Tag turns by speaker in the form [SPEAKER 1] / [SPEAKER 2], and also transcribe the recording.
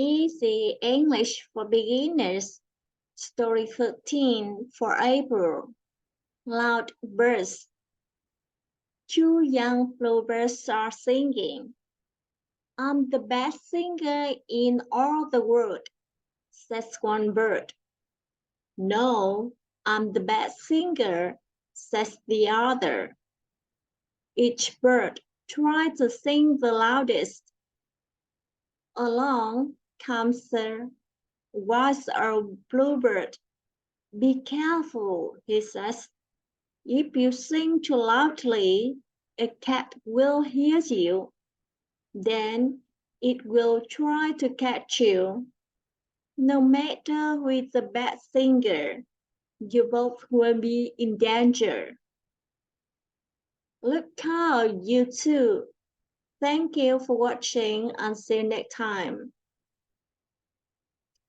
[SPEAKER 1] Easy English for Beginners. Story 13 for April. Loud birds. Two young bluebirds are singing. I'm the best singer in all the world, says one bird. No, I'm the best singer, says the other. Each bird tries to sing the loudest. Along comes a wise-old bluebird. Be careful, he says. If you sing too loudly, a cat will hear you. Then it will try to catch you. No matter who is the best singer, you both will be in danger. Look how you two. Thank you for watching and see you next time.